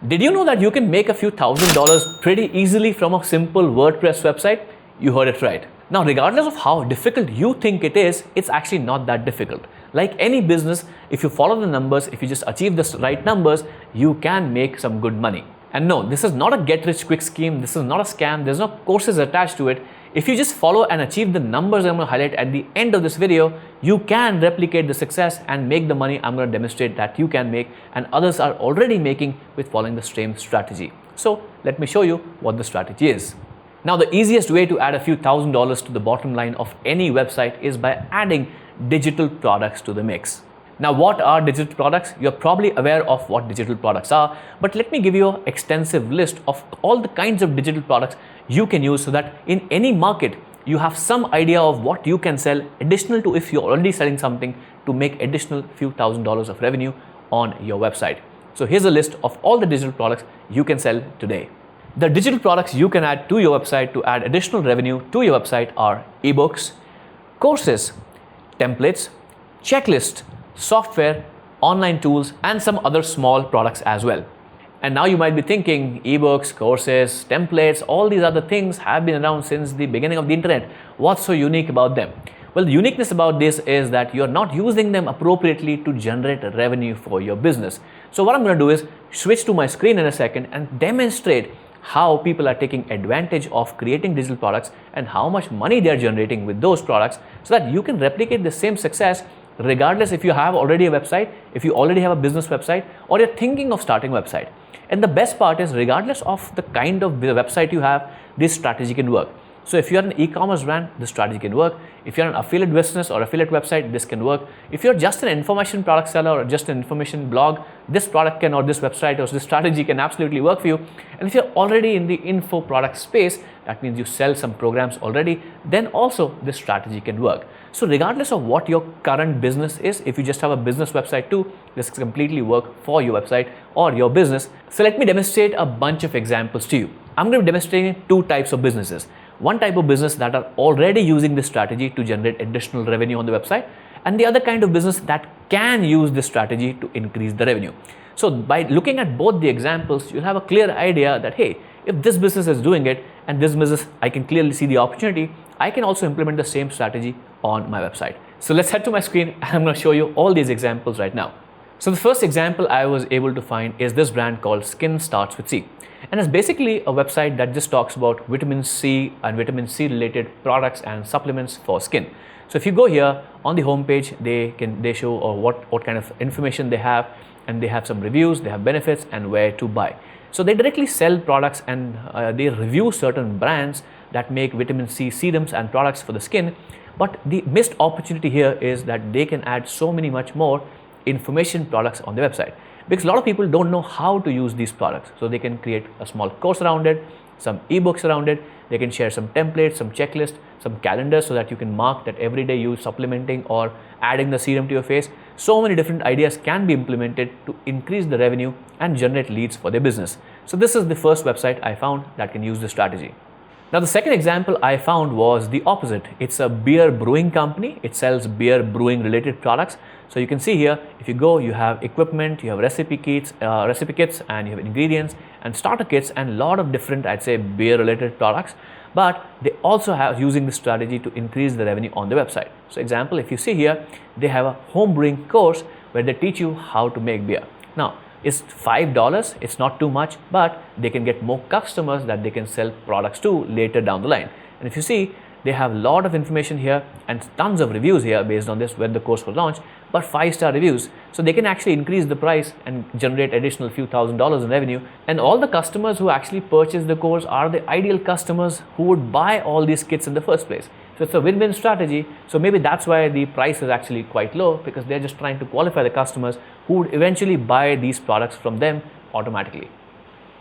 Did you know that you can make a few $1,000s pretty easily from a simple WordPress website? You heard it right. Now, regardless of how difficult you think it is, it's actually not that difficult. Like any business, if you follow the numbers, if you just achieve the right numbers, you can make some good money. And no, this is not a get-rich-quick scheme. This is not a scam. There's no courses attached to it. If you just follow and achieve the numbers I'm going to highlight at the end of this video, you can replicate the success and make the money I'm going to demonstrate that you can make and others are already making with following the same strategy. So let me show you what the strategy is. Now, the easiest way to add a few $1,000s to the bottom line of any website is by adding digital products to the mix. Now, what are digital products? You're probably aware of what digital products are, but let me give you an extensive list of all the kinds of digital products you can use so that in any market, you have some idea of what you can sell additional to if you're already selling something to make additional few $1,000s of revenue on your website. So here's a list of all the digital products you can sell today. The digital products you can add to your website to add additional revenue to your website are ebooks, courses, templates, checklists, software, online tools, and some other small products as well. And now you might be thinking, ebooks, courses, templates, all these other things have been around since the beginning of the internet. What's so unique about them? Well, the uniqueness about this is that you're not using them appropriately to generate revenue for your business. So what I'm going to do is switch to my screen in a second and demonstrate how people are taking advantage of creating digital products and how much money they're generating with those products so that you can replicate the same success regardless if you have already a website, if you already have a business website, or you're thinking of starting a website. And the best part is regardless of the kind of website you have, this strategy can work. So if you're an e-commerce brand, this strategy can work. If you're an affiliate business or affiliate website, this can work. If you're just an information product seller or just an information blog, this product can, or this website or this strategy can absolutely work for you. And if you're already in the info product space, that means you sell some programs already, then also this strategy can work. So regardless of what your current business is, if you just have a business website too, this can completely work for your website or your business. So let me demonstrate a bunch of examples to you. I'm going to be demonstrating two types of businesses. One type of business that are already using this strategy to generate additional revenue on the website, and the other kind of business that can use this strategy to increase the revenue. So by looking at both the examples, you'll have a clear idea that, hey, if this business is doing it and this business, I can clearly see the opportunity, I can also implement the same strategy on my website. So let's head to my screen and I'm going to show you all these examples right now. So the first example I was able to find is this brand called Skin Starts with C. And it's basically a website that just talks about vitamin C and vitamin C related products and supplements for skin. So if you go here on the homepage, they show what kind of information they have, and they have some reviews, they have benefits and where to buy. So they directly sell products and they review certain brands that make vitamin C serums and products for the skin. But the missed opportunity here is that they can add so many much more information products on the website, because a lot of people don't know how to use these products. So they can create a small course around it, some ebooks around it, they can share some templates, some checklists, some calendars so that you can mark that every day you supplementing or adding the serum to your face. So many different ideas can be implemented to increase the revenue and generate leads for their business. So this is the first website I found that can use this strategy. Now the second example I found was the opposite. It's a beer brewing company. It sells beer brewing related products. So you can see here, if you go, you have equipment, you have recipe kits, and you have ingredients and starter kits and a lot of different, I'd say, beer related products. But they also have using this strategy to increase the revenue on the website. So example, if you see here, they have a home brewing course where they teach you how to make beer. Now, it's $5, it's not too much, but they can get more customers that they can sell products to later down the line. And if you see, they have a lot of information here and tons of reviews here based on this when the course was launched, but 5-star reviews. So they can actually increase the price and generate additional few $1,000s in revenue. And all the customers who actually purchase the course are the ideal customers who would buy all these kits in the first place. So it's a win-win strategy. So maybe that's why the price is actually quite low, because they're just trying to qualify the customers who would eventually buy these products from them automatically.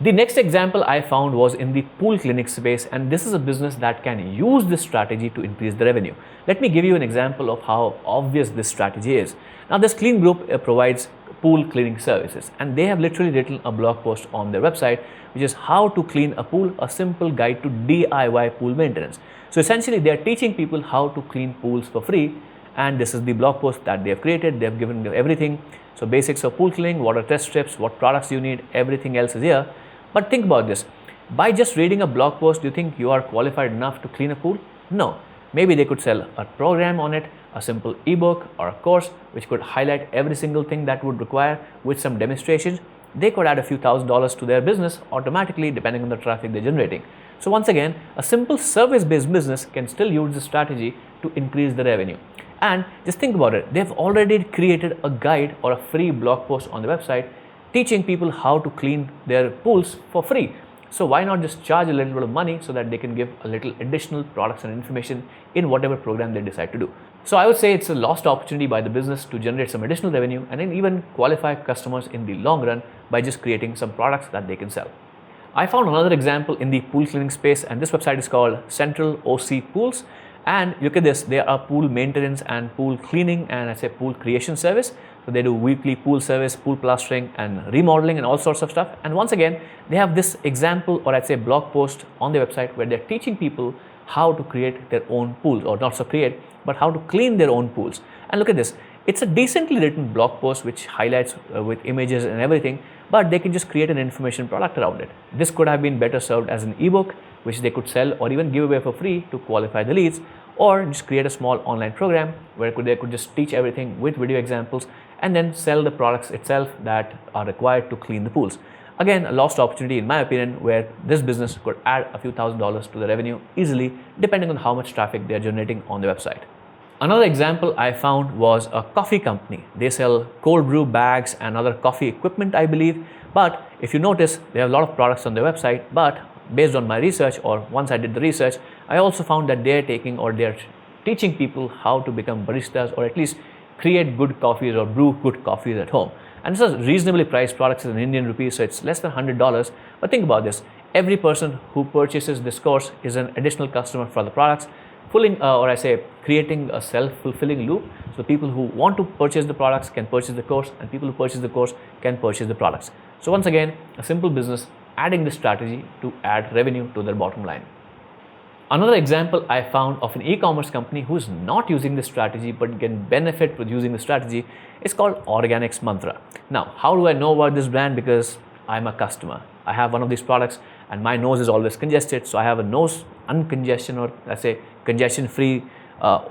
The next example I found was in the pool clinic space, and this is a business that can use this strategy to increase the revenue. Let me give you an example of how obvious this strategy is. Now this clean group provides pool cleaning services, and they have literally written a blog post on their website which is how to clean a pool, a simple guide to DIY pool maintenance. So essentially they are teaching people how to clean pools for free, and this is the blog post that they have created. They have given everything. So basics of pool cleaning, what are test strips, what products you need, everything else is here. But think about this. By just reading a blog post, do you think you are qualified enough to clean a pool? No. Maybe they could sell a program on it, a simple ebook or a course which could highlight every single thing that would require with some demonstrations. They could add a few $1,000s to their business automatically depending on the traffic they're generating. So once again, a simple service-based business can still use this strategy to increase the revenue. And just think about it, they've already created a guide or a free blog post on the website teaching people how to clean their pools for free. So why not just charge a little bit of money so that they can give a little additional products and information in whatever program they decide to do. So I would say it's a lost opportunity by the business to generate some additional revenue and then even qualify customers in the long run by just creating some products that they can sell. I found another example in the pool cleaning space, and this website is called Central OC Pools. And look at this, they are pool maintenance and pool cleaning and I say pool creation service. So they do weekly pool service, pool plastering and remodeling and all sorts of stuff. And once again, they have this example or I'd say blog post on their website where they're teaching people how to create their own pools, or not so create, but how to clean their own pools. And look at this, it's a decently written blog post which highlights with images and everything, but they can just create an information product around it. This could have been better served as an ebook which they could sell or even give away for free to qualify the leads, or just create a small online program where they could just teach everything with video examples and then sell the products itself that are required to clean the pools. Again, a lost opportunity in my opinion, where this business could add a few $1,000s to the revenue easily depending on how much traffic they are generating on the website. Another example I found was a coffee company. They sell cold brew bags and other coffee equipment, I believe. But if you notice, they have a lot of products on their website, but based on my research, or once I did the research, I also found that they're teaching people how to become baristas or at least create good coffees or brew good coffees at home. And this is reasonably priced products in Indian rupees, so it's less than $100. But think about this, every person who purchases this course is an additional customer for the products, creating a self-fulfilling loop. So people who want to purchase the products can purchase the course, and people who purchase the course can purchase the products. So once again, a simple business adding this strategy to add revenue to their bottom line. Another example I found of an e-commerce company who is not using this strategy but can benefit with using the strategy is called Organics Mantra. Now, how do I know about this brand? Because I'm a customer. I have one of these products and my nose is always congested, so I have a nose uncongestion, or let's say congestion-free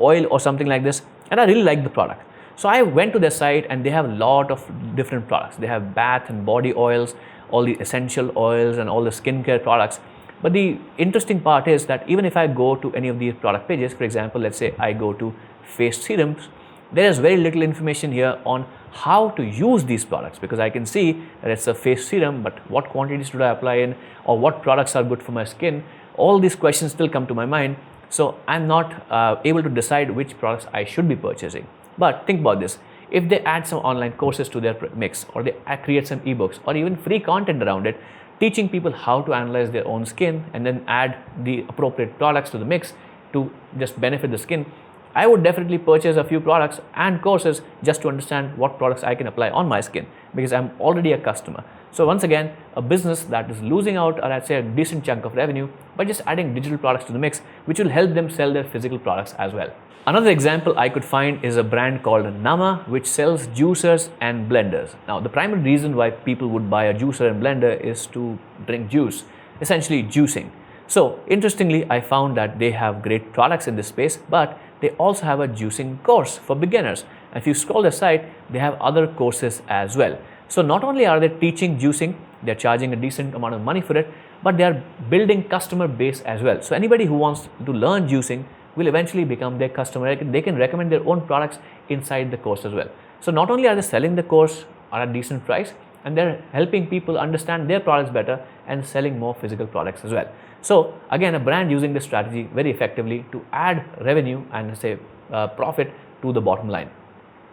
oil or something like this, and I really like the product. So I went to their site and they have a lot of different products. They have bath and body oils, all the essential oils and all the skincare products. But the interesting part is that even if I go to any of these product pages, for example, let's say I go to face serums, there is very little information here on how to use these products, because I can see that it's a face serum, but what quantities should I apply in, or what products are good for my skin? All these questions still come to my mind. So I'm not able to decide which products I should be purchasing. But think about this. If they add some online courses to their mix, or they create some ebooks or even free content around it, teaching people how to analyze their own skin and then add the appropriate products to the mix to just benefit the skin, I would definitely purchase a few products and courses just to understand what products I can apply on my skin, because I'm already a customer. So once again, a business that is losing out, or I'd say a decent chunk of revenue, by just adding digital products to the mix, which will help them sell their physical products as well. Another example I could find is a brand called Nama, which sells juicers and blenders. Now, the primary reason why people would buy a juicer and blender is to drink juice, essentially juicing. So interestingly, I found that they have great products in this space, but they also have a juicing course for beginners. And if you scroll their site, they have other courses as well. So not only are they teaching juicing, they're charging a decent amount of money for it, but they are building customer base as well. So anybody who wants to learn juicing will eventually become their customer. They can recommend their own products inside the course as well. So not only are they selling the course at a decent price, and they're helping people understand their products better and selling more physical products as well. So again, a brand using this strategy very effectively to add revenue and say profit to the bottom line.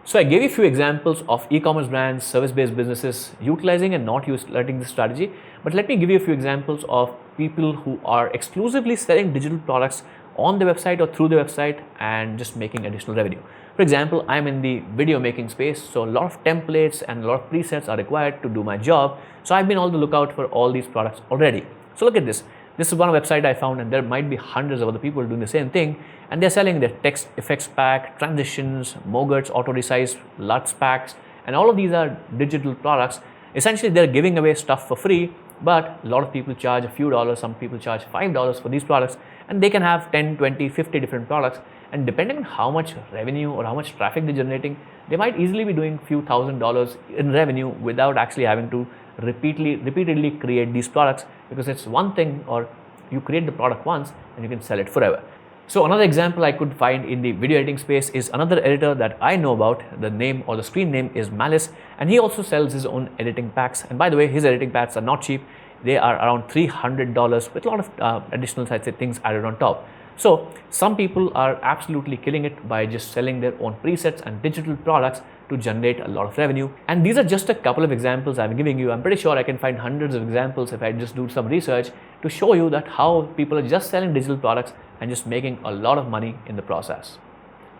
So I gave you a few examples of e-commerce brands, service-based businesses utilizing and not utilizing this strategy. But let me give you a few examples of people who are exclusively selling digital products on the website or through the website and just making additional revenue. For example, I'm in the video making space, so a lot of templates and a lot of presets are required to do my job. So I've been on the lookout for all these products already. So look at this. This is one website I found, and there might be hundreds of other people doing the same thing, and they're selling their text effects pack, transitions, Mogart's auto resize, LUTs packs, and all of these are digital products. Essentially, they're giving away stuff for free, but a lot of people charge a few dollars. Some people charge $5 for these products, and they can have 10, 20, 50 different products. And depending on how much revenue or how much traffic they're generating, they might easily be doing a few $1,000s in revenue without actually having to repeatedly create these products, because it's one thing, or you create the product once and you can sell it forever. So another example I could find in the video editing space is another editor that I know about. The name or the screen name is Malice, and he also sells his own editing packs. And by the way, his editing packs are not cheap. They are around $300 with a lot of additional things added on top. So some people are absolutely killing it by just selling their own presets and digital products to generate a lot of revenue. And these are just a couple of examples I'm giving you. I'm pretty sure I can find hundreds of examples if I just do some research to show you that how people are just selling digital products and just making a lot of money in the process.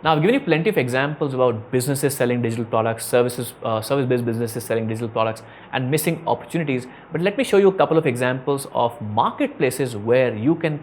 Now, I've given you plenty of examples about businesses selling digital products, service-based businesses selling digital products, and missing opportunities. But let me show you a couple of examples of marketplaces where you can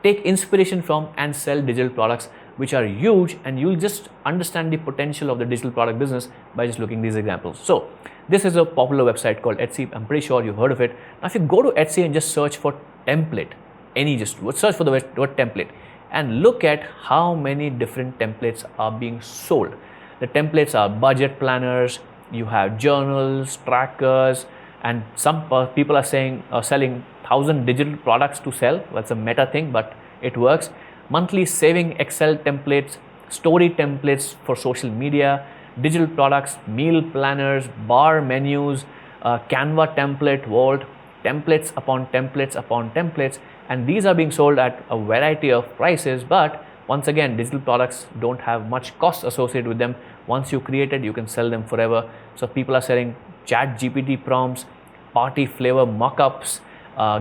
take inspiration from and sell digital products, which are huge, and you'll just understand the potential of the digital product business by just looking at these examples. So this is a popular website called Etsy. I'm pretty sure you've heard of it. Now, if you go to Etsy and just search for template, just search for the word template, and look at how many different templates are being sold. The templates are budget planners, you have journals, trackers, and some people are selling 1,000 digital products to sell. That's a meta thing, but it works. Monthly saving Excel templates, story templates for social media, digital products, meal planners, bar menus, Canva template vault, templates upon templates upon templates, and these are being sold at a variety of prices. But once again, digital products don't have much cost associated with them. Once you create it, you can sell them forever. So people are selling chat GPT prompts, party flavor mockups,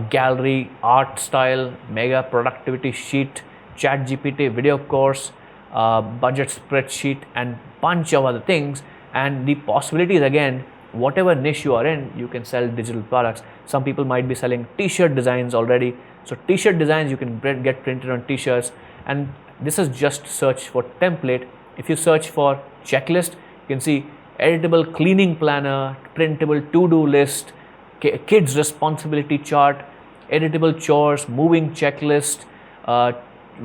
gallery, art style, mega productivity sheet, chat GPT video course, budget spreadsheet, and bunch of other things. And the possibilities, again, whatever niche you are in, you can sell digital products. Some people might be selling t-shirt designs already. So t-shirt designs you can get printed on t-shirts, and this is just search for template. If you search for checklist, you can see editable cleaning planner, printable to-do list, kids responsibility chart, editable chores, moving checklist,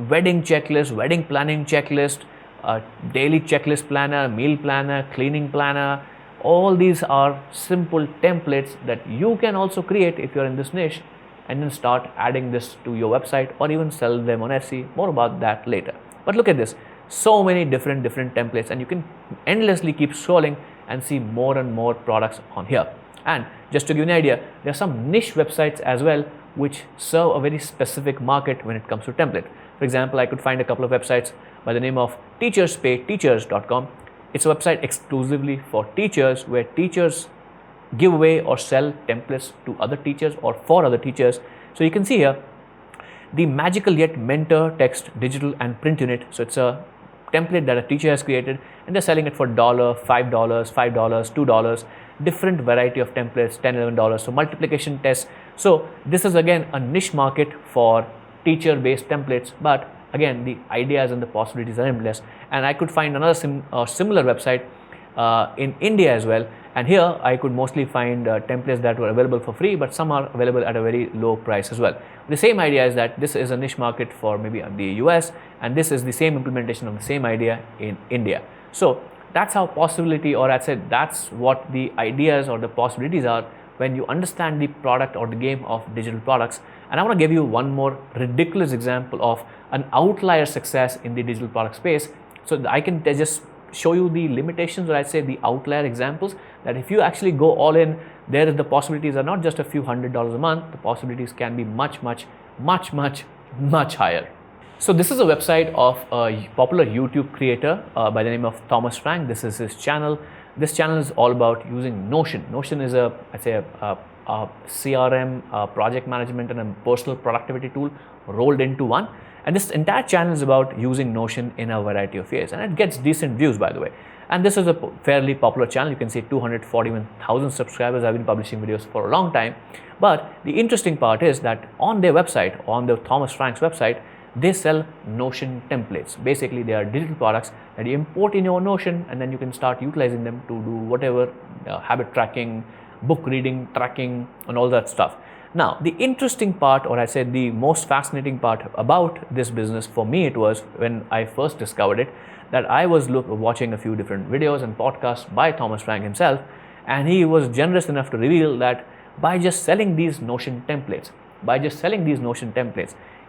wedding checklist, wedding planning checklist, daily checklist planner, meal planner, cleaning planner. All these are simple templates that you can also create if you're in this niche, and then start adding this to your website or even sell them on Etsy. More about that later. But look at this, so many different templates, and you can endlessly keep scrolling and see more and more products on here. And just to give you an idea, there are some niche websites as well which serve a very specific market when it comes to template. For example, I could find a couple of websites by the name of teacherspayteachers.com. It's a website exclusively for teachers, where teachers give away or sell templates to other teachers or for other teachers. So you can see here the magical yet mentor text, digital and print unit. So it's a template that a teacher has created, and they're selling it for $1, $5, $5, $2, different variety of templates, $10, $11. So multiplication tests. So this is again a niche market for teacher-based templates, but again, the ideas and the possibilities are endless. And I could find another similar website in India as well. And here I could mostly find templates that were available for free, but some are available at a very low price as well. The same idea is that this is a niche market for maybe the US, and this is the same implementation of the same idea in India. So that's how possibility, or I said that's what the ideas or the possibilities are when you understand the product or the game of digital products. And I want to give you one more ridiculous example of an outlier success in the digital product space. So I can just show you the limitations, or I'd say the outlier examples, that if you actually go all in, there is the possibilities are not just a few $100s a month. The possibilities can be much higher. So this is a website of a popular YouTube creator by the name of Thomas Frank. This is his channel. This channel is all about using Notion. Notion is a CRM, project management, and a personal productivity tool rolled into one. And this entire channel is about using Notion in a variety of ways, and it gets decent views, by the way. And this is a fairly popular channel. You can see 241,000 subscribers. I've been publishing videos for a long time. But the interesting part is that on their website, on the Thomas Frank's website, they sell Notion templates. Basically, they are digital products that you import in your Notion, and then you can start utilizing them to do whatever habit tracking, book reading, tracking, and all that stuff. Now, the interesting part, or I said the most fascinating part about this business for me, it was when I first discovered it, that I was watching a few different videos and podcasts by Thomas Frank himself, and he was generous enough to reveal that by just selling these Notion templates,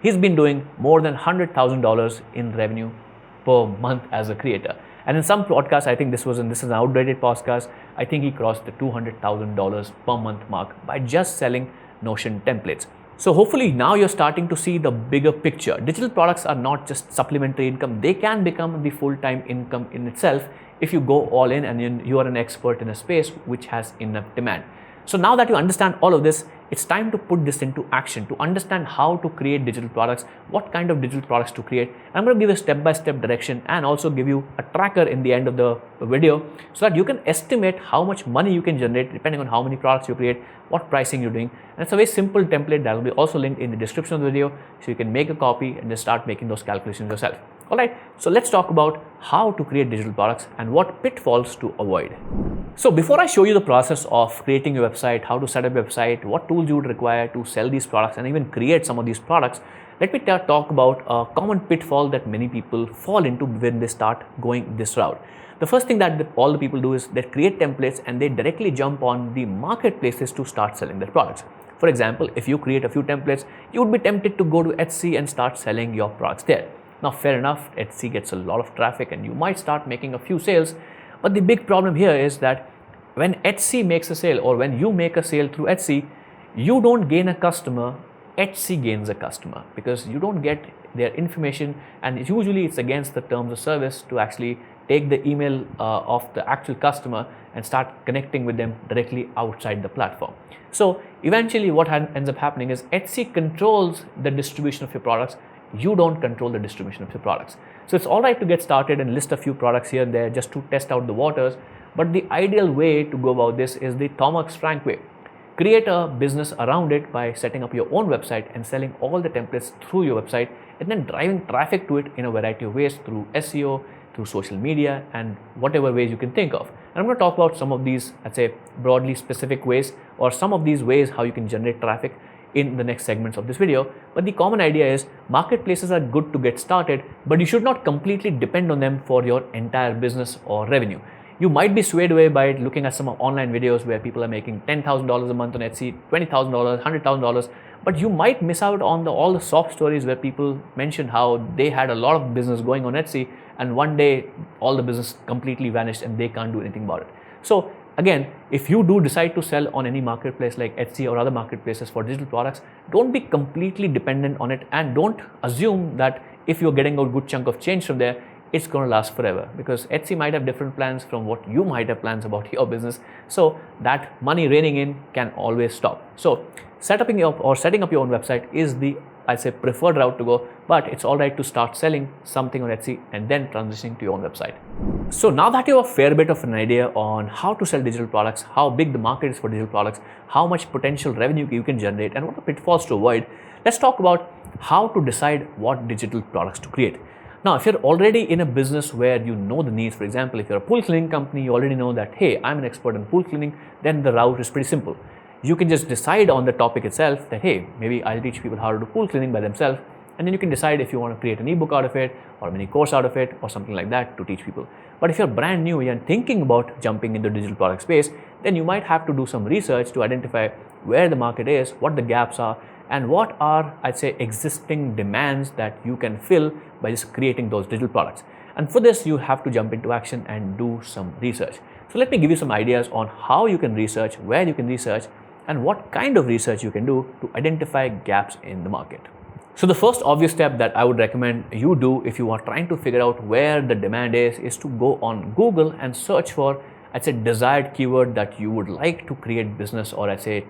he's been doing more than $100,000 in revenue per month as a creator. And in some podcasts, I think this is an outdated podcast, I think he crossed the $200,000 per month mark by just selling Notion templates. So hopefully now you're starting to see the bigger picture. Digital products are not just supplementary income. They can become the full-time income in itself if you go all in and you are an expert in a space which has enough demand. So now that you understand all of this, it's time to put this into action, to understand how to create digital products, what kind of digital products to create. I'm going to give a step-by-step direction and also give you a tracker in the end of the video so that you can estimate how much money you can generate depending on how many products you create, what pricing you're doing. And it's a very simple template that will be also linked in the description of the video, so you can make a copy and just start making those calculations yourself. Alright, so let's talk about how to create digital products and what pitfalls to avoid. So before I show you the process of creating your website, how to set up a website, what tools you would require to sell these products and even create some of these products, let me talk about a common pitfall that many people fall into when they start going this route. The first thing that all the people do is they create templates and they directly jump on the marketplaces to start selling their products. For example, if you create a few templates, you would be tempted to go to Etsy and start selling your products there. Now, fair enough, Etsy gets a lot of traffic and you might start making a few sales. But the big problem here is that when Etsy makes a sale or when you make a sale through Etsy, you don't gain a customer, Etsy gains a customer, because you don't get their information, and usually it's against the terms of service to actually take the email of the actual customer and start connecting with them directly outside the platform. So eventually what ends up happening is Etsy controls the distribution of your products. You don't control the distribution of your products. So it's all right to get started and list a few products here and there just to test out the waters. But the ideal way to go about this is the Thomas Frank way. Create a business around it by setting up your own website and selling all the templates through your website, and then driving traffic to it in a variety of ways through SEO, through social media, and whatever ways you can think of. And I'm going to talk about some of these, I'd say, broadly specific ways, or some of these ways how you can generate traffic in the next segments of this video. But the common idea is marketplaces are good to get started, but you should not completely depend on them for your entire business or revenue. You might be swayed away by looking at some online videos where people are making $10,000 a month on Etsy, $20,000, $100,000, but you might miss out on all the soft stories where people mentioned how they had a lot of business going on Etsy and one day all the business completely vanished and they can't do anything about it. So again, if you do decide to sell on any marketplace like Etsy or other marketplaces for digital products, don't be completely dependent on it, and don't assume that if you're getting a good chunk of change from there, it's going to last forever, because Etsy might have different plans from what you might have plans about your business. So that money raining in can always stop. So setting up your own website is the, I'd say, preferred route to go, but it's all right to start selling something on Etsy and then transitioning to your own website. So now that you have a fair bit of an idea on how to sell digital products, how big the market is for digital products, how much potential revenue you can generate, and what are pitfalls to avoid, let's talk about how to decide what digital products to create. Now, if you're already in a business where you know the needs, for example, if you're a pool cleaning company, you already know that, hey, I'm an expert in pool cleaning, then the route is pretty simple. You can just decide on the topic itself that, hey, maybe I'll teach people how to do pool cleaning by themselves, and then you can decide if you want to create an ebook out of it or a mini course out of it or something like that to teach people. But if you're brand new and thinking about jumping into digital product space, then you might have to do some research to identify where the market is, what the gaps are, and what are, I'd say, existing demands that you can fill by just creating those digital products. And for this, you have to jump into action and do some research. So let me give you some ideas on how you can research, where you can research, and what kind of research you can do to identify gaps in the market. So the first obvious step that I would recommend you do if you are trying to figure out where the demand is to go on Google and search for, I'd say, desired keyword that you would like to create business or, I'd say,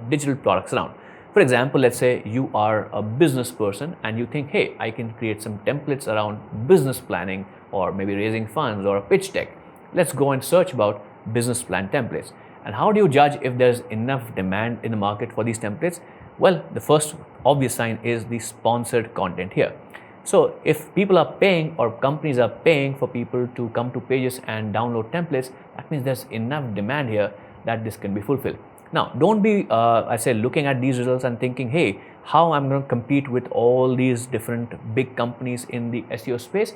digital products around. For example, let's say you are a business person and you think, hey, I can create some templates around business planning or maybe raising funds or a pitch deck. let's go and search about business plan templates. And how do you judge if there's enough demand in the market for these templates? Well, the first obvious sign is the sponsored content here. So if people are paying or companies are paying for people to come to pages and download templates, that means there's enough demand here that this can be fulfilled. Now, don't be, looking at these results and thinking, hey, how I'm going to compete with all these different big companies in the SEO space.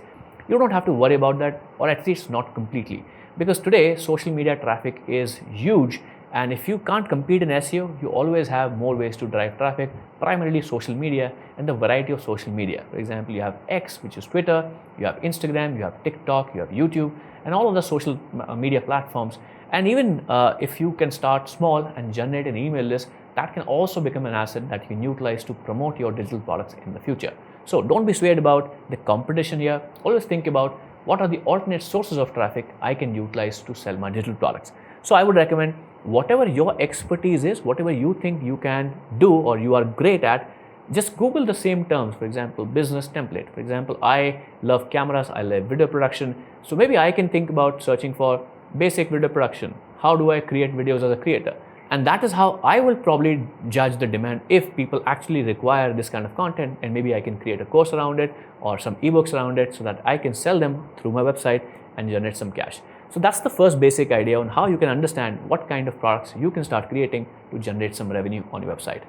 You don't have to worry about that, or at least not completely. Because today, social media traffic is huge. And if you can't compete in SEO, you always have more ways to drive traffic, primarily social media and the variety of social media. For example, you have X, which is Twitter, you have Instagram, you have TikTok, you have YouTube, and all of the social media platforms. And even if you can start small and generate an email list, that can also become an asset that you can utilize to promote your digital products in the future. So don't be swayed about the competition here. Always think about what are the alternate sources of traffic I can utilize to sell my digital products. So I would recommend whatever your expertise is, whatever you think you can do or you are great at, just Google the same terms. For example, business template. For example, I love cameras, I love video production. So maybe I can think about searching for basic video production. How do I create videos as a creator? And that is how I will probably judge the demand if people actually require this kind of content, and maybe I can create a course around it or some ebooks around it so that I can sell them through my website and generate some cash. So that's the first basic idea on how you can understand what kind of products you can start creating to generate some revenue on your website.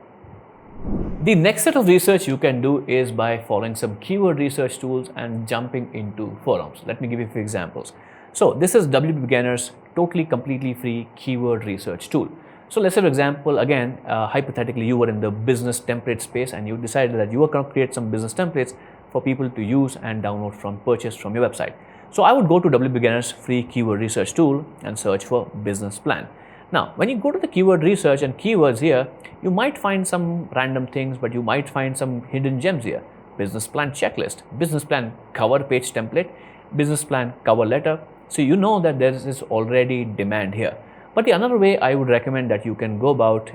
The next set of research you can do is by following some keyword research tools and jumping into forums. Let me give you a few examples. So this is WP Beginner's totally completely free keyword research tool. So let's say, for example, again, hypothetically, you were in the business template space and you decided that you were going to create some business templates for people to use and download from purchase from your website. So I would go to WP Beginner's free keyword research tool and search for business plan. Now, when you go to the keyword research and keywords here, you might find some random things, but you might find some hidden gems here. Business plan checklist, business plan cover page template, business plan cover letter. So you know that there is already demand here. But the another way I would recommend that you can go about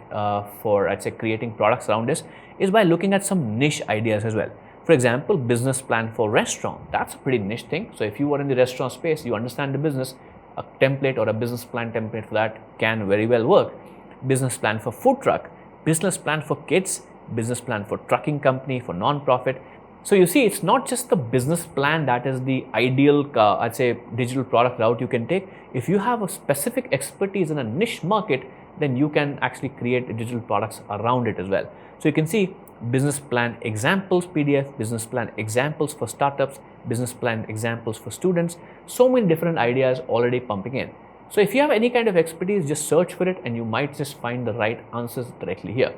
for, I'd say, creating products around this is by looking at some niche ideas as well. For example, business plan for restaurant. That's a pretty niche thing. So if you are in the restaurant space, you understand the business, a template or a business plan template for that can very well work. Business plan for food truck, business plan for kids, business plan for trucking company, for non-profit. So you see, it's not just the business plan that is the ideal, I'd say, digital product route you can take. If you have a specific expertise in a niche market, then you can actually create digital products around it as well. So you can see business plan examples PDF, business plan examples for startups, business plan examples for students. So many different ideas already pumping in. So if you have any kind of expertise, just search for it and you might just find the right answers directly here.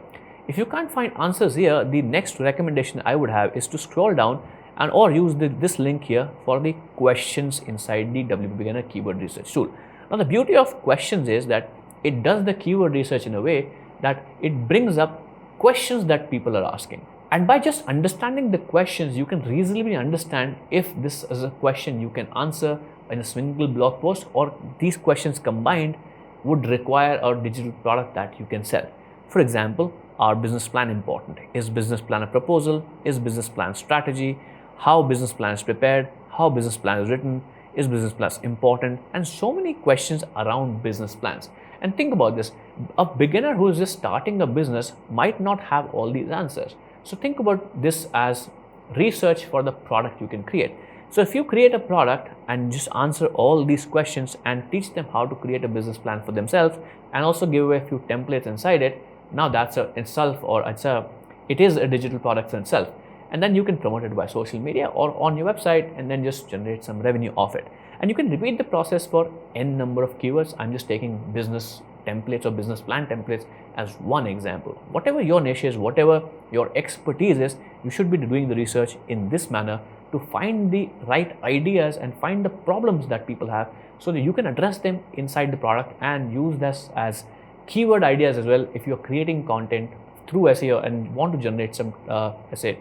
If you can't find answers here, the next recommendation I would have is to scroll down and or use this link here for the questions inside the WP Beginner keyword research tool. Now the beauty of questions is that it does the keyword research in a way that it brings up questions that people are asking. And by just understanding the questions, you can reasonably understand if this is a question you can answer in a single blog post, or these questions combined would require a digital product that you can sell. For example, are business plan important? Is business plan a proposal? Is business plan strategy? How business plan is prepared? How business plan is written? Is business plan important? And so many questions around business plans. And think about this, a beginner who is just starting a business might not have all these answers. So think about this as research for the product you can create. So if you create a product and just answer all these questions and teach them how to create a business plan for themselves and also give away a few templates inside it, now that's it is a digital product in itself. And then you can promote it by social media or on your website and then just generate some revenue off it. And you can repeat the process for n number of keywords. I'm just taking business templates or business plan templates as one example. Whatever your niche is, whatever your expertise is, you should be doing the research in this manner to find the right ideas and find the problems that people have so that you can address them inside the product and use this as keyword ideas as well if you're creating content through SEO and want to generate some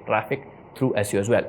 traffic through SEO as well.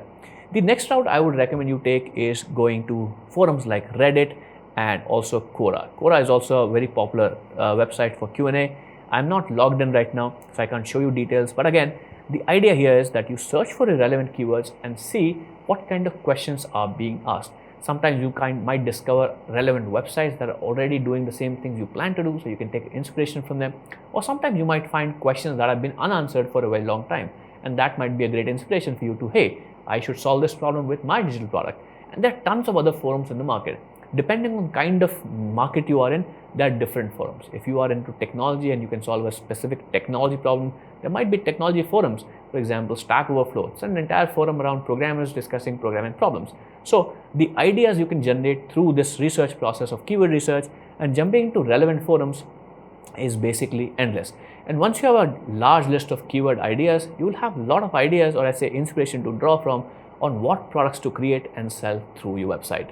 The next route I would recommend you take is going to forums like Reddit and also Quora. Quora is also a very popular website for Q&A. I'm not logged in right now, so I can't show you details. But again, the idea here is that you search for the relevant keywords and see what kind of questions are being asked. Sometimes you might discover relevant websites that are already doing the same things you plan to do, so you can take inspiration from them. Or sometimes you might find questions that have been unanswered for a very long time, and that might be a great inspiration for you to, hey, I should solve this problem with my digital product. And there are tons of other forums in the market. Depending on kind of market you are in, there are different forums. If you are into technology and you can solve a specific technology problem, there might be technology forums. For example, Stack Overflow. It's an entire forum around programmers discussing programming problems. So the ideas you can generate through this research process of keyword research and jumping into relevant forums is basically endless. And once you have a large list of keyword ideas, you will have a lot of ideas, or I say inspiration, to draw from on what products to create and sell through your website.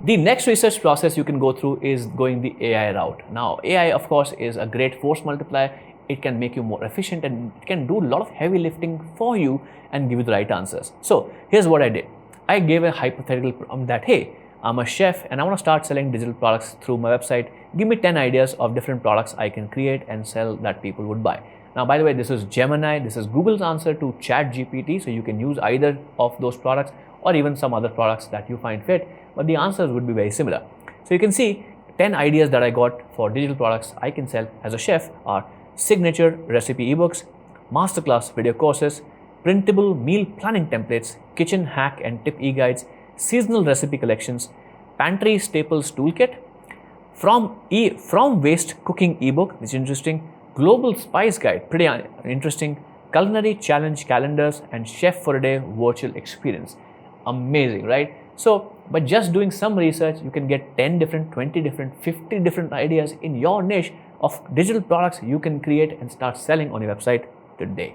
The next research process you can go through is going the AI route. Now, AI, of course, is a great force multiplier. It can make you more efficient and it can do a lot of heavy lifting for you and give you the right answers. So here's what I did. I gave a hypothetical prompt that, hey, I'm a chef and I want to start selling digital products through my website. Give me 10 ideas of different products I can create and sell that people would buy. Now, by the way, this is Gemini. This is Google's answer to ChatGPT. So you can use either of those products or even some other products that you find fit, but the answers would be very similar. So you can see 10 ideas that I got for digital products I can sell as a chef are signature recipe ebooks, masterclass video courses, printable meal planning templates, kitchen hack and tip e-guides, seasonal recipe collections, pantry staples toolkit, from waste cooking ebook, which is interesting, global spice guide, pretty interesting, culinary challenge calendars, and chef for a day virtual experience. Amazing, right? So by just doing some research, you can get 10 different, 20 different, 50 different ideas in your niche of digital products you can create and start selling on your website today.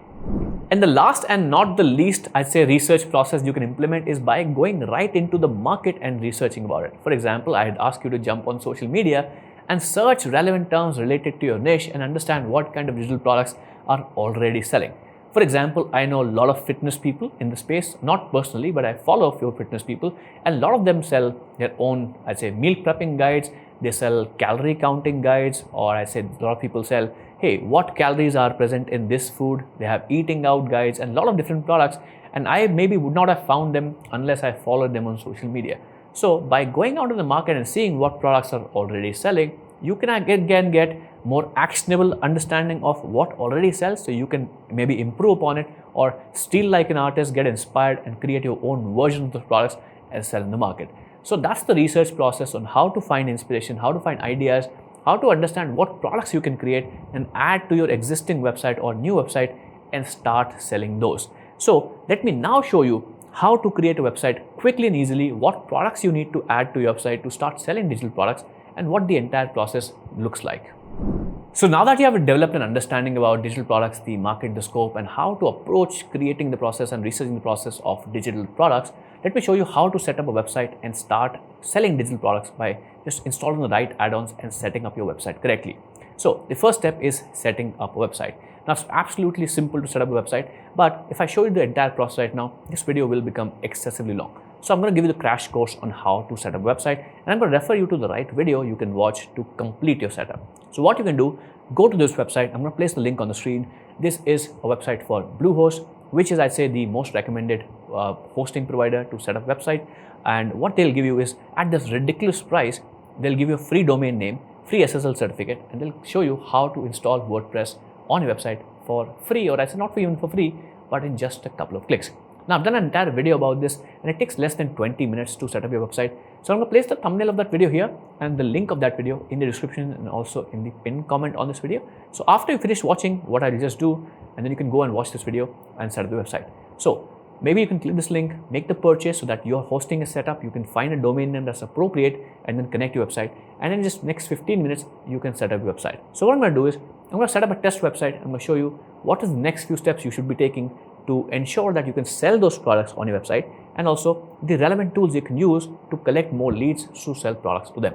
And the last and not the least, I'd say, research process you can implement is by going right into the market and researching about it. For example, I'd ask you to jump on social media and search relevant terms related to your niche and understand what kind of digital products are already selling. For example, I know a lot of fitness people in the space, not personally, but I follow a few fitness people, and a lot of them sell their own, I'd say, meal prepping guides. They sell calorie counting guides, or I say a lot of people sell, hey, what calories are present in this food? They have eating out guides and a lot of different products, and I maybe would not have found them unless I followed them on social media. So by going out to the market and seeing what products are already selling, you can again get more actionable understanding of what already sells, so you can maybe improve upon it or steal like an artist, get inspired and create your own version of the products and sell in the market. So that's the research process on how to find inspiration, how to find ideas, how to understand what products you can create and add to your existing website or new website and start selling those. So let me now show you how to create a website quickly and easily, what products you need to add to your website to start selling digital products, and what the entire process looks like. So now that you have developed an understanding about digital products, the market, the scope, and how to approach creating the process and researching the process of digital products, let me show you how to set up a website and start selling digital products by just installing the right add-ons and setting up your website correctly. So the first step is setting up a website. Now it's absolutely simple to set up a website, but if I show you the entire process right now, this video will become excessively long. So I'm going to give you the crash course on how to set up a website, and I'm going to refer you to the right video you can watch to complete your setup. So what you can do, go to this website. I'm going to place the link on the screen. This is a website for Bluehost, which is, I'd say, the most recommended hosting provider to set up a website. And what they'll give you is, at this ridiculous price, they'll give you a free domain name, free SSL certificate, and they'll show you how to install WordPress on your website for free, or I say not even for free, but in just a couple of clicks. Now I've done an entire video about this and it takes less than 20 minutes to set up your website. So I'm going to place the thumbnail of that video here and the link of that video in the description and also in the pinned comment on this video. So after you finish watching what I'll just do, and then you can go and watch this video and set up the website. So maybe you can click this link, make the purchase so that your hosting is set up, you can find a domain name that's appropriate and then connect your website, and in just next 15 minutes you can set up your website. So what I'm going to do is, I'm going to set up a test website. I'm going to show you what is the next few steps you should be taking to ensure that you can sell those products on your website, and also the relevant tools you can use to collect more leads to sell products to them.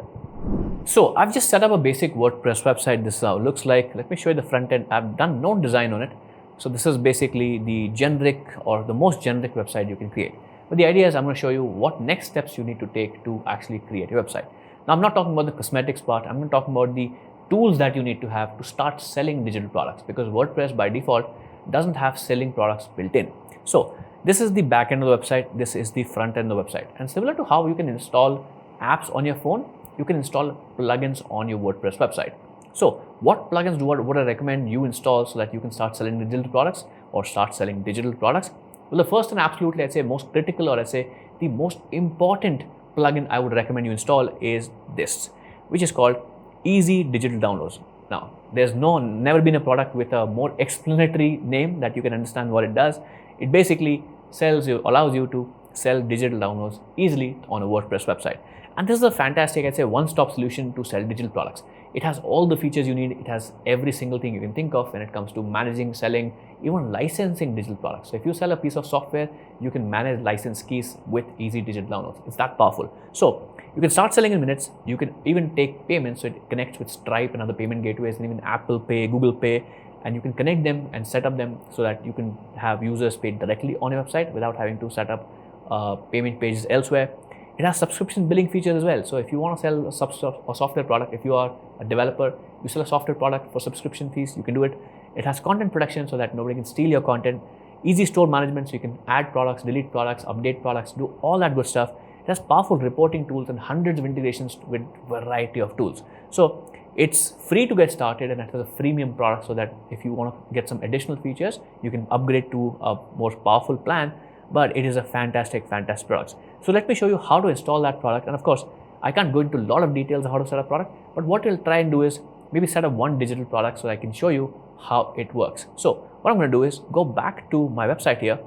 So I've just set up a basic WordPress website. This is how it looks like. Let me show you the front end. I've done no design on it. So this is basically the generic or the most generic website you can create. But the idea is I'm going to show you what next steps you need to take to actually create a website. Now I'm not talking about the cosmetics part. I'm going to talk about the tools that you need to have to start selling digital products, because WordPress by default doesn't have selling products built in. So This is the back end of the website. This is the front end of the website. And similar to how you can install apps on your phone, you can install plugins on your WordPress website. So what plugins would I recommend you install so that you can start selling digital products or start selling digital products? Well, the first and absolutely, I'd say most critical, or I'd say the most important plugin I would recommend you install is this, which is called Easy Digital Downloads. Now, there's never been a product with a more explanatory name that you can understand what it does. It basically allows you to sell digital downloads easily on a WordPress website. And this is a fantastic, I'd say, one-stop solution to sell digital products. It has all the features you need. It has every single thing you can think of when it comes to managing, selling, even licensing digital products. So if you sell a piece of software, you can manage license keys with Easy Digital Downloads. It's that powerful. So you can start selling in minutes. You can even take payments. So it connects with Stripe and other payment gateways, and even Apple Pay, Google Pay, and you can connect them and set up them so that you can have users paid directly on your website without having to set up payment pages elsewhere. It has subscription billing features as well. So if you want to sell a software product, if you are a developer, you sell a software product for subscription fees, you can do it. It has content protection so that nobody can steal your content. Easy store management, so you can add products, delete products, update products, do all that good stuff. It has powerful reporting tools and hundreds of integrations with variety of tools. So it's free to get started, and it has a freemium product so that if you want to get some additional features, you can upgrade to a more powerful plan. But it is a fantastic product. So let me show you how to install that product. And of course, I can't go into a lot of details on how to set up product, but what we'll try and do is maybe set up one digital product so I can show you how it works. So what I'm going to do is go back to my website here.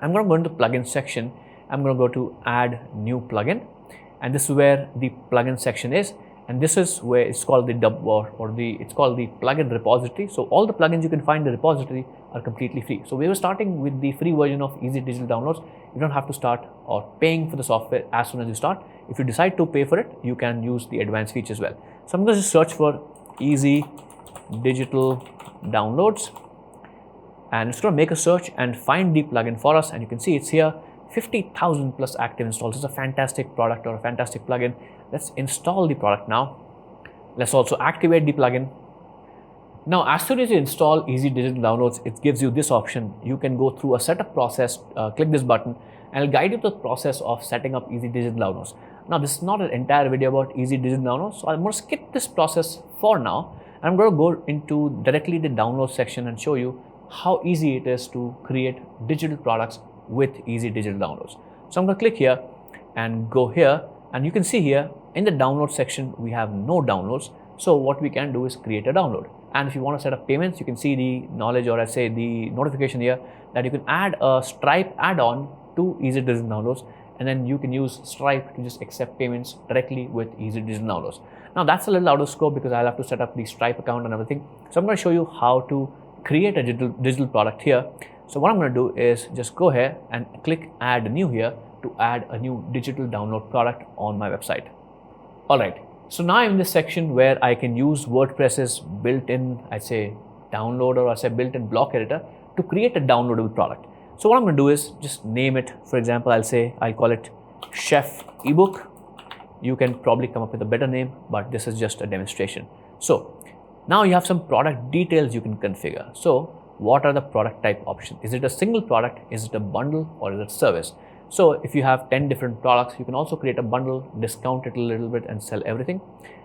I'm going to go into the plugin section. I'm going to go to add new plugin, and this is where the plugin section is. And this is where it's called the it's called the plugin repository. So all the plugins you can find in the repository are completely free. So we were starting with the free version of Easy Digital Downloads. You don't have to start or paying for the software as soon as you start. If you decide to pay for it, you can use the advanced features as well. So I'm going to just search for Easy Digital Downloads, and it's going to make a search and find the plugin for us. And you can see it's here, 50,000 plus active installs. It's a fantastic product or a fantastic plugin. Let's install the product now. Let's also activate the plugin. Now, as soon as you install Easy Digital Downloads, it gives you this option. You can go through a setup process, click this button, and it'll guide you to the process of setting up Easy Digital Downloads. Now, this is not an entire video about Easy Digital Downloads, so I'm going to skip this process for now. And I'm going to go into directly the download section and show you how easy it is to create digital products with Easy Digital Downloads. So I'm going to click here and go here, and you can see here in the download section we have no downloads. So what we can do is create a download. And if you want to set up payments, you can see the knowledge, or I say the notification here, that you can add a Stripe add-on to Easy Digital Downloads, and then you can use Stripe to just accept payments directly with Easy Digital Downloads. Now that's a little out of scope because I'll have to set up the Stripe account and everything. So I'm going to show you how to create a digital product here. So what I'm going to do is just go here and click add new here to add a new digital download product on my website. Alright, so now I'm in this section where I can use WordPress's built-in, I say, downloader, or I say built-in block editor to create a downloadable product. So what I'm going to do is just name it. For example, I'll call it Chef ebook. You can probably come up with a better name, but this is just a demonstration. So now you have some product details you can configure. So what are the product type options? Is it a single product? Is it a bundle, or is it service? So if you have 10 different products, you can also create a bundle, discount it a little bit and sell everything.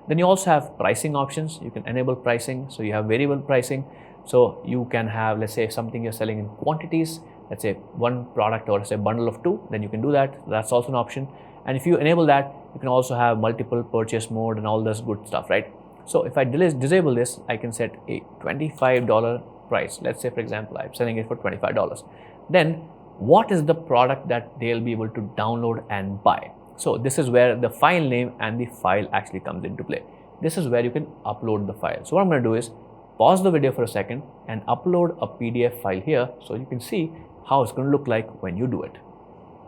Then you also have pricing options. You can enable pricing. So you have variable pricing. So you can have, let's say, something you're selling in quantities, let's say one product, or let's say a bundle of two, then you can do that. That's also an option. And if you enable that, you can also have multiple purchase mode and all this good stuff, right? So if I disable this, I can set a $25 price. Let's say, for example, I'm selling it for $25. Then what is the product that they'll be able to download and buy? So this is where the file name and the file actually comes into play. This is where you can upload the file. So what I'm going to do is pause the video for a second and upload a PDF file here so you can see how it's going to look like when you do it.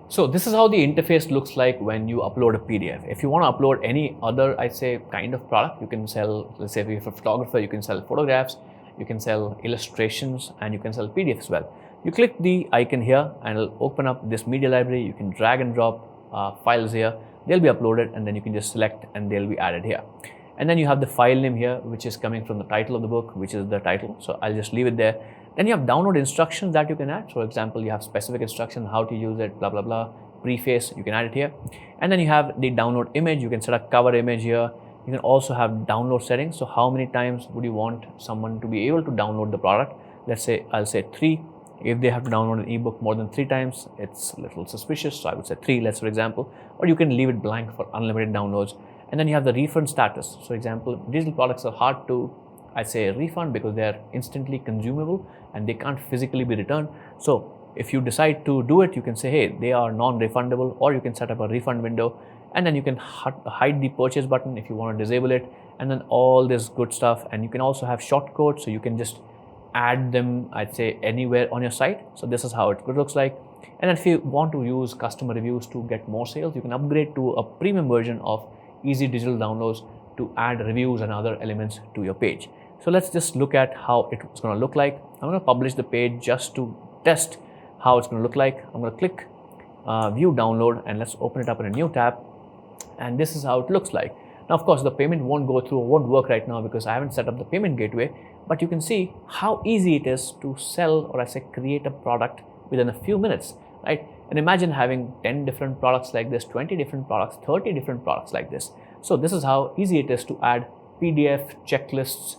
So this is how the interface looks like when you upload a PDF. If you want to upload any other, I'd say, kind of product, you can sell, let's say if you're a photographer, you can sell photographs, you can sell illustrations, and you can sell PDFs as well. You click the icon here and it'll open up this media library. You can drag and drop files here. They'll be uploaded, and then you can just select and they'll be added here. And then you have the file name here, which is coming from the title of the book, which is the title. So I'll just leave it there. Then you have download instructions that you can add. For example, you have specific instructions how to use it, blah blah blah, preface, you can add it here. And then you have the download image. You can set a cover image here. You can also have download settings. So how many times would you want someone to be able to download the product? Let's say I'll say 3. If they have to download an ebook more than 3 times, it's a little suspicious. So I would say 3, let's for example, or you can leave it blank for unlimited downloads. And then you have the refund status. So for example, digital products are hard to, I'd say, refund because they're instantly consumable and they can't physically be returned. So if you decide to do it, you can say, hey, they are non-refundable, or you can set up a refund window, and then you can hide the purchase button if you want to disable it, and then all this good stuff. And you can also have shortcodes, so you can just add them, I'd say, anywhere on your site. So this is how it looks like. And if you want to use customer reviews to get more sales, you can upgrade to a premium version of Easy Digital Downloads to add reviews and other elements to your page. So let's just look at how it's going to look like. I'm going to publish the page just to test how it's going to look like. I'm going to click view download, and let's open it up in a new tab. And this is how it looks like. Now, of course, the payment won't go through, won't work right now because I haven't set up the payment gateway, but you can see how easy it is to sell, or I say create a product within a few minutes, right? And imagine having 10 different products like this, 20 different products, 30 different products like this. So this is how easy it is to add PDF, checklists,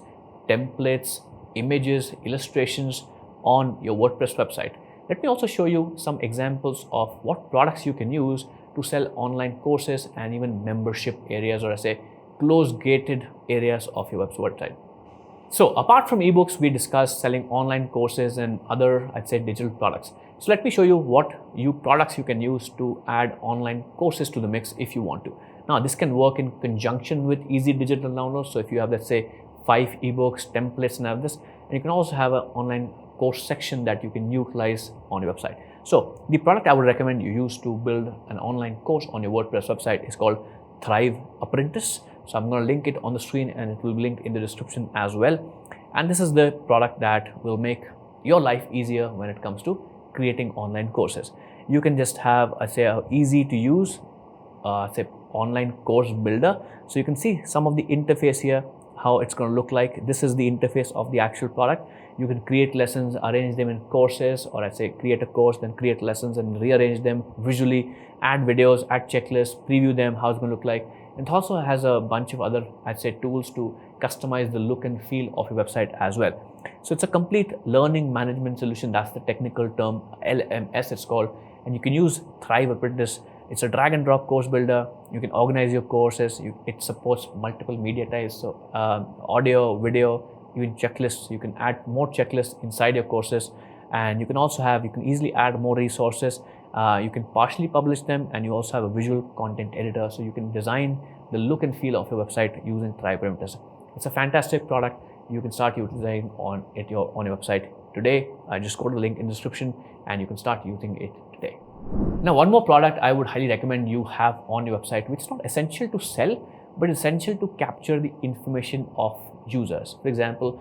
templates, images, illustrations on your WordPress website. Let me also show you some examples of what products you can use to sell online courses and even membership areas, or I say closed gated areas of your website. So apart from ebooks, we discussed selling online courses and other, I'd say, digital products. So let me show you what products you can use to add online courses to the mix if you want to. Now this can work in conjunction with Easy Digital Downloads. So if you have, let's say, 5 ebooks, templates, and have this, and you can also have an online course section that you can utilize on your website. So the product I would recommend you use to build an online course on your WordPress website is called Thrive Apprentice. So I'm going to link it on the screen, and it will be linked in the description as well. And this is the product that will make your life easier when it comes to creating online courses. You can just have, I say, a easy to use, say, online course builder. So you can see some of the interface here, how it's going to look like. This is the interface of the actual product. You can create lessons, arrange them in courses, or I say create a course, then create lessons and rearrange them visually, add videos, add checklists, preview them, how it's going to look like. And it also has a bunch of other, I'd say, tools to customize the look and feel of your website as well. So it's a complete learning management solution. That's the technical term, LMS it's called. And you can use Thrive Apprentice. It's a drag and drop course builder. You can organize your courses. It supports multiple media types, so audio, video, even checklists. You can add more checklists inside your courses, and you can easily add more resources. You can partially publish them, and you also have a visual content editor, so you can design the look and feel of your website using Thrive Apprentice. It's a fantastic product. You can start utilizing on your website today. Just go to the link in the description, and you can start using it today. Now, one more product I would highly recommend you have on your website, which is not essential to sell, but essential to capture the information of users. For example,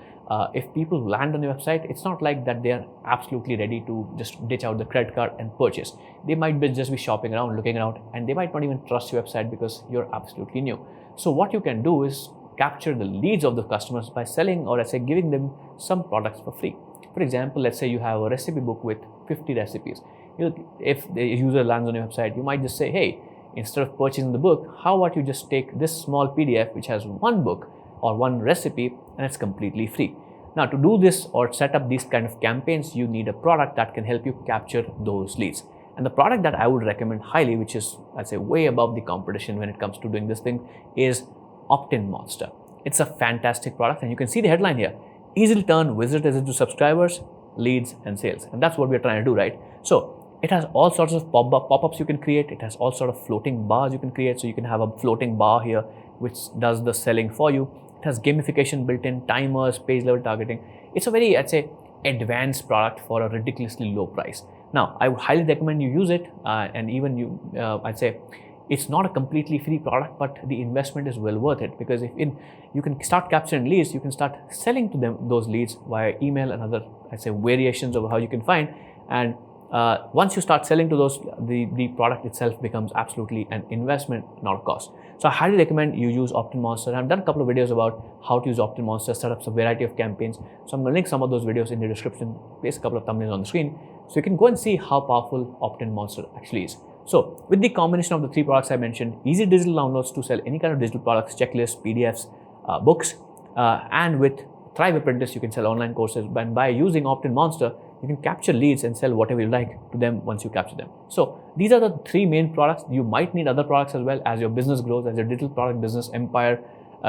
if people land on your website, it's not like that they are absolutely ready to just ditch out the credit card and purchase. They might just be shopping around, looking around, and they might not even trust your website because you're absolutely new. So what you can do is capture the leads of the customers by selling, or let's say giving them some products for free. For example, let's say you have a recipe book with 50 recipes. If the user lands on your website, you might just say, hey, instead of purchasing the book, how about you just take this small PDF which has one book or one recipe, and it's completely free. Now, to do this or set up these kind of campaigns, you need a product that can help you capture those leads. And the product that I would recommend highly, which is, I'd say, way above the competition when it comes to doing this thing, is Opt-in Monster. It's a fantastic product, and you can see the headline here: easily turn visitors into subscribers, leads, and sales. And that's what we're trying to do, right? So it has all sorts of pop-ups you can create. It has all sorts of floating bars you can create. So you can have a floating bar here which does the selling for you. It has gamification built in, timers, page level targeting. It's a very, I'd say, advanced product for a ridiculously low price. Now, I would highly recommend you use it, and even I'd say it's not a completely free product, but the investment is well worth it, because you can start capturing leads, you can start selling to them those leads via email and other, I'd say, variations of how you can find. And once you start selling to those, the product itself becomes absolutely an investment, not a cost. So I highly recommend you use Opt-in Monster. I've done a couple of videos about how to use Opt-in Monster, set up a variety of campaigns. So I'm going to link some of those videos in the description, place a couple of thumbnails on the screen, so you can go and see how powerful Opt-in Monster actually is. So with the combination of the three products I mentioned, easy digital downloads to sell any kind of digital products, checklists, PDFs, books, and with Thrive Apprentice, you can sell online courses. And by using Opt-in Monster, you can capture leads and sell whatever you like to them once you capture them. So these are the three main products. You might need other products as well as your business grows, as your digital product business empire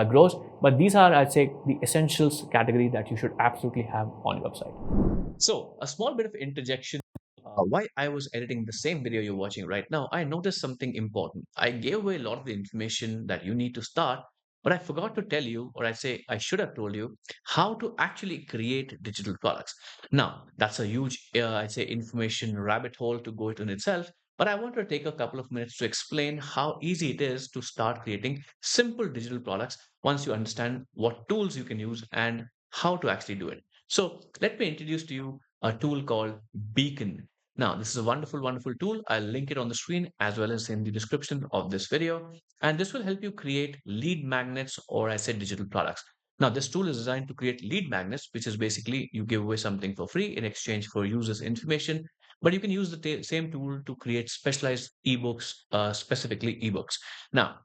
grows. But these are, I'd say, the essentials category that you should absolutely have on your website. So a small bit of interjection. While I was editing the same video you're watching right now, I noticed something important. I gave away a lot of the information that you need to start, but I forgot to tell you, or I say I should have told you, how to actually create digital products. Now, that's a huge, I'd say, information rabbit hole to go into in itself. But I want to take a couple of minutes to explain how easy it is to start creating simple digital products once you understand what tools you can use and how to actually do it. So, let me introduce to you a tool called Beacon. Now, this is a wonderful, wonderful tool. I'll link it on the screen as well as in the description of this video. And this will help you create lead magnets, or I said digital products. Now, this tool is designed to create lead magnets, which is basically you give away something for free in exchange for users' information. But you can use the same tool to create specialized ebooks, specifically ebooks. Now,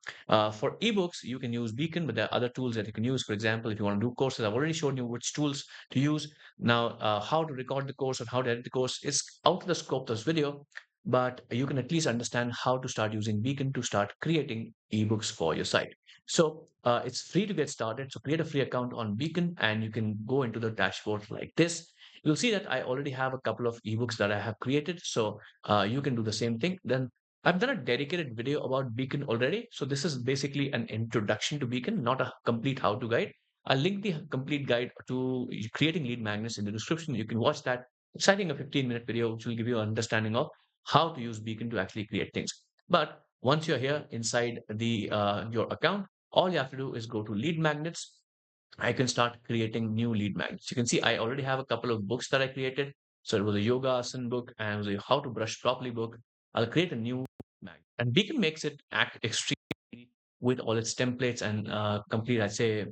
for ebooks, you can use Beacon, but there are other tools that you can use. For example, if you want to do courses, I've already shown you which tools to use. Now, how to record the course or how to edit the course is out of the scope of this video, but you can at least understand how to start using Beacon to start creating ebooks for your site. So it's free to get started. So create a free account on Beacon and you can go into the dashboard like this. You'll see that I already have a couple of ebooks that I have created. So you can do the same thing. Then I've done a dedicated video about Beacon already. So this is basically an introduction to Beacon, not a complete how-to guide. I'll link the complete guide to creating lead magnets in the description. You can watch that. It's I think a 15-minute video, which will give you an understanding of how to use Beacon to actually create things. But once you're here inside the your account, all you have to do is go to lead magnets. I can start creating new lead magnets. You can see I already have a couple of books that I created. So it was a yoga asana book and it was a how to brush properly book. I'll create a new magnet. And Beacon makes it act extremely with all its templates and complete, I'd say,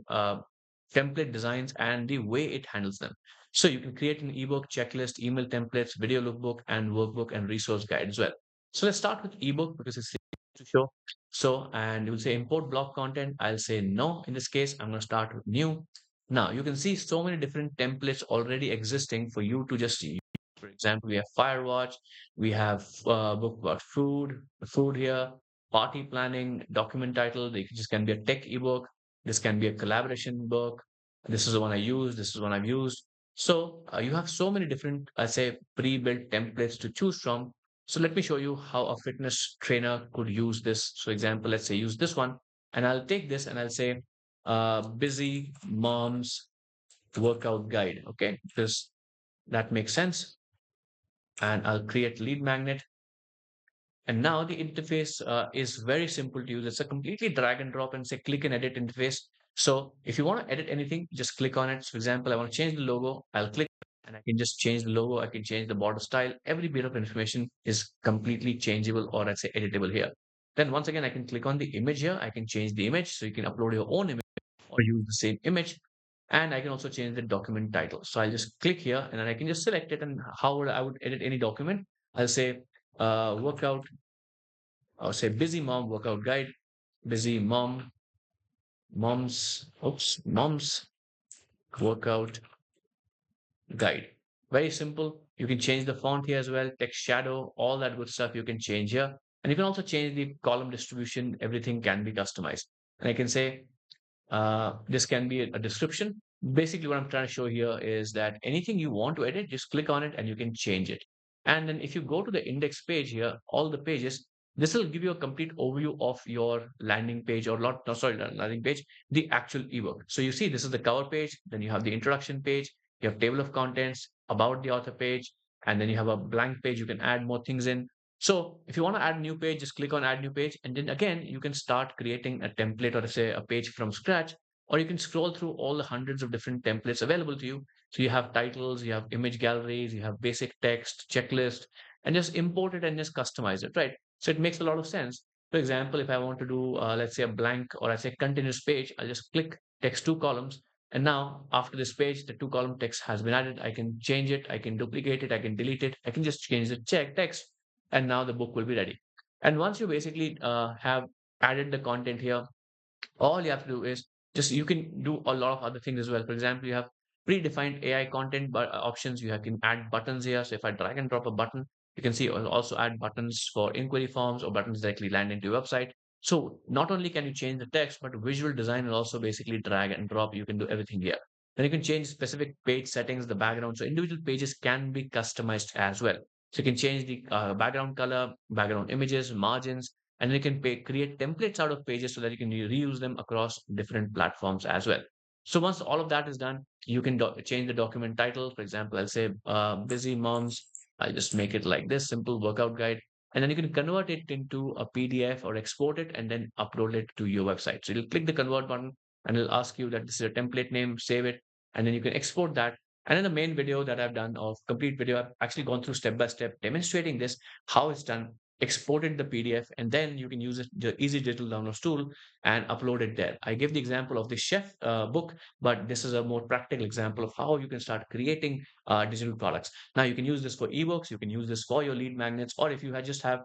template designs and the way it handles them. So you can create an ebook, checklist, email templates, video lookbook, and workbook and resource guide as well. So let's start with ebook because it's to show. So, and you will say import block content. I'll say no. In this case, I'm going to start with new. Now you can see so many different templates already existing for you to just use. For example, we have Firewatch, we have book about food here, party planning, document title. This can be a tech ebook. This can be a collaboration book. This is the one I use. This is the one I've used. So you have so many different, I say, pre-built templates to choose from. So let me show you how a fitness trainer could use this. So example, let's say use this one, and I'll take this and I'll say, busy moms workout guide. Okay, because that makes sense. And I'll create lead magnet. And now the interface is very simple to use. It's a completely drag and drop and say click and edit interface. So if you want to edit anything, just click on it. So for example, I want to change the logo. I'll click and I can just change the logo. I can change the border style. Every bit of information is completely changeable or I'd say editable here. Then once again, I can click on the image here. I can change the image. So you can upload your own image or use the same image. And I can also change the document title. So I'll just click here and then I can just select it. And how would I would edit any document? I'll say workout or say busy mom workout guide, busy mom's workout guide. Very simple. You can change the font here as well, text shadow, all that good stuff you can change here. And you can also change the column distribution. Everything can be customized. And I can say this can be a description. Basically, what I'm trying to show here is that anything you want to edit, just click on it and you can change it. And then if you go to the index page here, all the pages, this will give you a complete overview of your landing page or not, no, sorry, not landing page, the actual ebook. So you see, this is the cover page. Then you have the introduction page. You have table of contents, about the author page, and then you have a blank page. You can add more things in. So if you want to add a new page, just click on add new page. And then again, you can start creating a template or say a page from scratch, or you can scroll through all the hundreds of different templates available to you. So you have titles, you have image galleries, you have basic text, checklist, and just import it and just customize it, right? So it makes a lot of sense. For example, if I want to do, let's say a blank or I say continuous page, I'll just click text two columns. And now after this page, the two column text has been added. I can change it. I can duplicate it. I can delete it. I can just change the check text. And now the book will be ready. And once you basically have added the content here, all you have to do is just you can do a lot of other things as well. For example, you have predefined AI content options. Can add buttons here. So if I drag and drop a button, you can see also add buttons for inquiry forms or buttons directly land into your website. So not only can you change the text, but visual design will also basically drag and drop. You can do everything here. Then you can change specific page settings, the background. So individual pages can be customized as well. So you can change the background color, background images, margins, and you can create templates out of pages so that you can reuse them across different platforms as well. So once all of that is done, you can change the document title. For example, I'll say busy moms. I just make it like this, simple workout guide. And then you can convert it into a PDF or export it and then upload it to your website. So you'll click the convert button and it'll ask you that this is a template name, save it, and then you can export that. And in the main video that I've done, of complete video, I've actually gone through step by step demonstrating this, how it's done, exported the PDF, and then you can use it, the easy digital downloads tool, and upload it there. I gave the example of the chef book, but this is a more practical example of how you can start creating digital products. Now you can use this for ebooks, you can use this for your lead magnets, or if you just have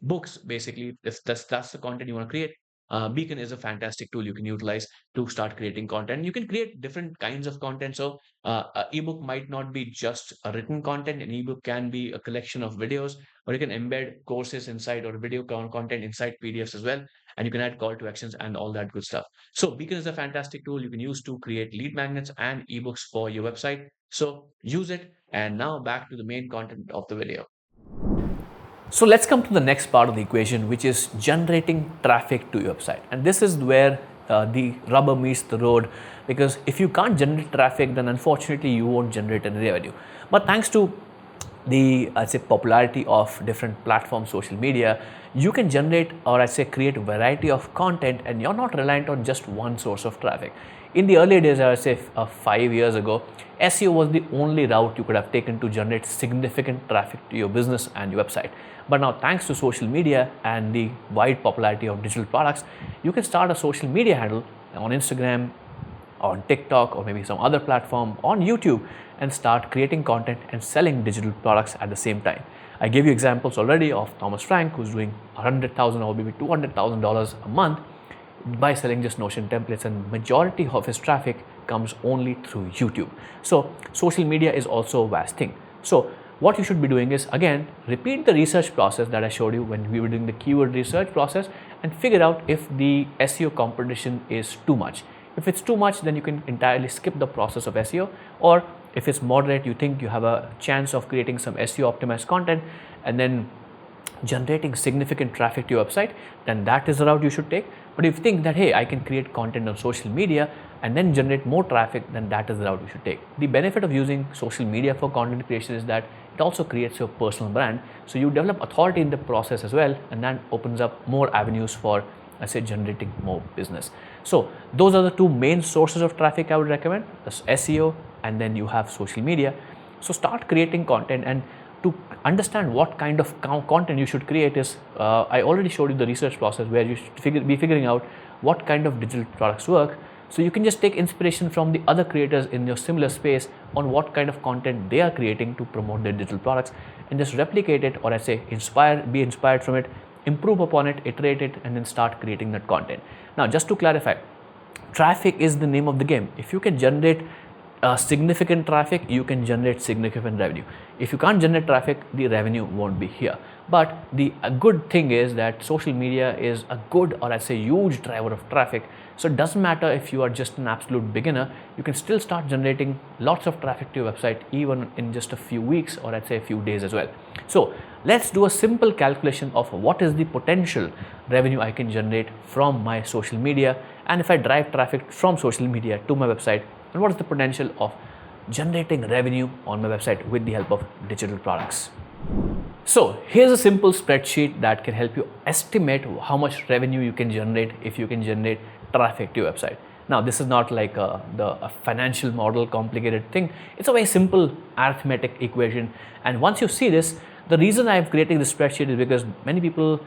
books, basically, if that's the content you want to create. Beacon is a fantastic tool you can utilize to start creating content. You can create different kinds of content. So, an ebook might not be just a written content. An ebook can be a collection of videos, or you can embed courses inside or video content inside PDFs as well. And you can add call to actions and all that good stuff. So, Beacon is a fantastic tool you can use to create lead magnets and ebooks for your website. So, use it. And now back to the main content of the video. So let's come to the next part of the equation, which is generating traffic to your website. And this is where the rubber meets the road, because if you can't generate traffic, then unfortunately you won't generate any revenue. But thanks to the, I'd say, popularity of different platforms, social media, you can generate, or I'd say create a variety of content, and you're not reliant on just one source of traffic. In the early days, I would say 5 years ago, SEO was the only route you could have taken to generate significant traffic to your business and your website. But now, thanks to social media and the wide popularity of digital products, you can start a social media handle on Instagram, on TikTok, or maybe some other platform, on YouTube, and start creating content and selling digital products at the same time. I gave you examples already of Thomas Frank, who's doing $100,000 or maybe $200,000 a month by selling just Notion templates, and majority of his traffic comes only through YouTube. So social media is also a vast thing. So what you should be doing is, again, repeat the research process that I showed you when we were doing the keyword research process, and figure out if the SEO competition is too much. If it's too much, then you can entirely skip the process of SEO, or if it's moderate, you think you have a chance of creating some SEO optimized content and then generating significant traffic to your website, then that is the route you should take. But if you think that, hey, I can create content on social media and then generate more traffic, then that is the route you should take. The benefit of using social media for content creation is that it also creates your personal brand. So you develop authority in the process as well, and that opens up more avenues for, I say, generating more business. So those are the two main sources of traffic I would recommend: that's SEO, and then you have social media. So start creating content, and to understand what kind of content you should create is, I already showed you the research process where you should be figuring out what kind of digital products work. So you can just take inspiration from the other creators in your similar space on what kind of content they are creating to promote their digital products, and just replicate it, or I say be inspired from it, improve upon it, iterate it, and then start creating that content. Now, just to clarify, traffic is the name of the game. If you can generate significant traffic, you can generate significant revenue. If you can't generate traffic, the revenue won't be here. But the good thing is that social media is a good, or I say huge driver of traffic. So it doesn't matter if you are just an absolute beginner, you can still start generating lots of traffic to your website even in just a few weeks, or I'd say a few days as well. So let's do a simple calculation of what is the potential revenue I can generate from my social media, and if I drive traffic from social media to my website, and what is the potential of generating revenue on my website with the help of digital products. So here's a simple spreadsheet that can help you estimate how much revenue you can generate if you can generate traffic to your website. Now, this is not like a financial model, complicated thing. It's a very simple arithmetic equation. And once you see this, The reason I'm creating this spreadsheet is because many people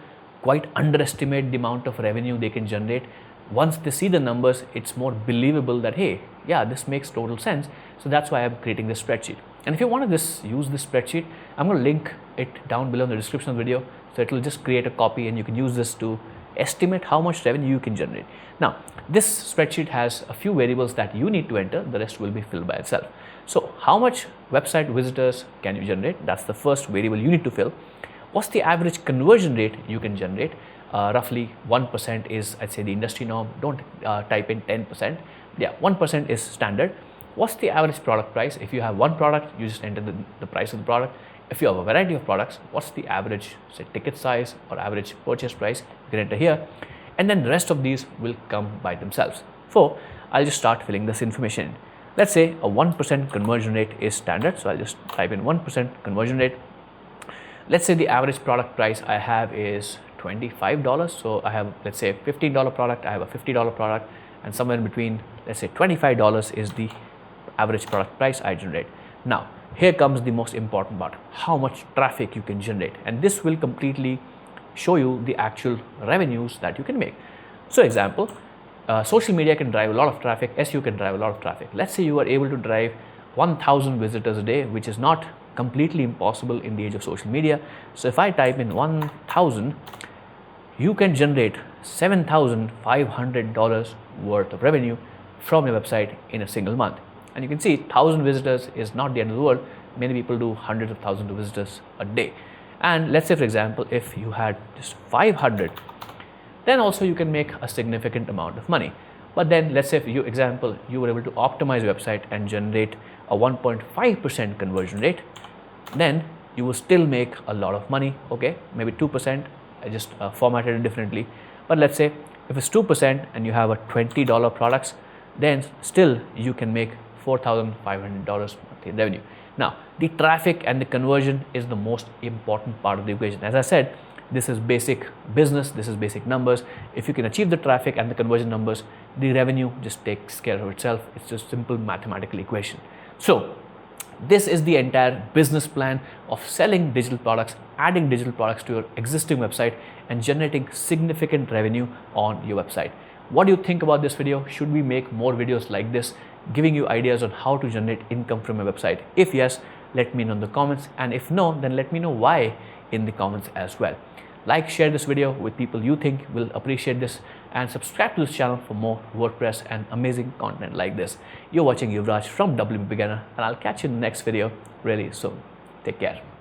quite underestimate the amount of revenue they can generate. Once they see the numbers, it's more believable that, hey, yeah, this makes total sense. So that's why I'm creating this spreadsheet. And if you want to use this spreadsheet, I'm going to link it down below in the description of the video. So it will just create a copy and you can use this to estimate how much revenue you can generate. Now, this spreadsheet has a few variables that you need to enter. The rest will be filled by itself. So how much website visitors can you generate? That's the first variable you need to fill. What's the average conversion rate you can generate? Roughly 1% is, I'd say, the industry norm. Don't type in 10%. Yeah, 1% is standard. What's the average product price? If you have one product, you just enter the price of the product. If you have a variety of products, what's the average, say, ticket size or average purchase price? You can enter here. And then the rest of these will come by themselves. So I'll just start filling this information in. Let's say a 1% conversion rate is standard. So I'll just type in 1% conversion rate. Let's say the average product price I have is $25. So I have, let's say, a $15 product, I have a $50 product, and somewhere in between, let's say $25 is the average product price I generate. Now, here comes the most important part, how much traffic you can generate. And this will completely show you the actual revenues that you can make. So example, social media can drive a lot of traffic, SEO can drive a lot of traffic. Let's say you are able to drive 1,000 visitors a day, which is not completely impossible in the age of social media. So if I type in 1,000, you can generate $7,500 worth of revenue from your website in a single month. And you can see 1,000 visitors is not the end of the world. Many people do hundreds of thousands of visitors a day. And let's say, for example, if you had just 500, then also you can make a significant amount of money. But then let's say, for you example, you were able to optimize your website and generate a 1.5% conversion rate, then you will still make a lot of money. Okay, maybe 2%. I just formatted it differently. But let's say if it's 2% and you have a $20 products, then still you can make $4,500 monthly revenue. Now, the traffic and the conversion is the most important part of the equation. As I said, this is basic business, this is basic numbers. If you can achieve the traffic and the conversion numbers, the revenue just takes care of itself. It's just simple mathematical equation. So this is the entire business plan of selling digital products, adding digital products to your existing website and generating significant revenue on your website. What do you think about this video? Should we make more videos like this, giving you ideas on how to generate income from your website? If yes, let me know in the comments, and if no, then let me know why in the comments as well. Like, share this video with people you think will appreciate this, and subscribe to this channel for more WordPress and amazing content like this. You're watching Yuvraj from WP Beginner, and I'll catch you in the next video really soon. Take care.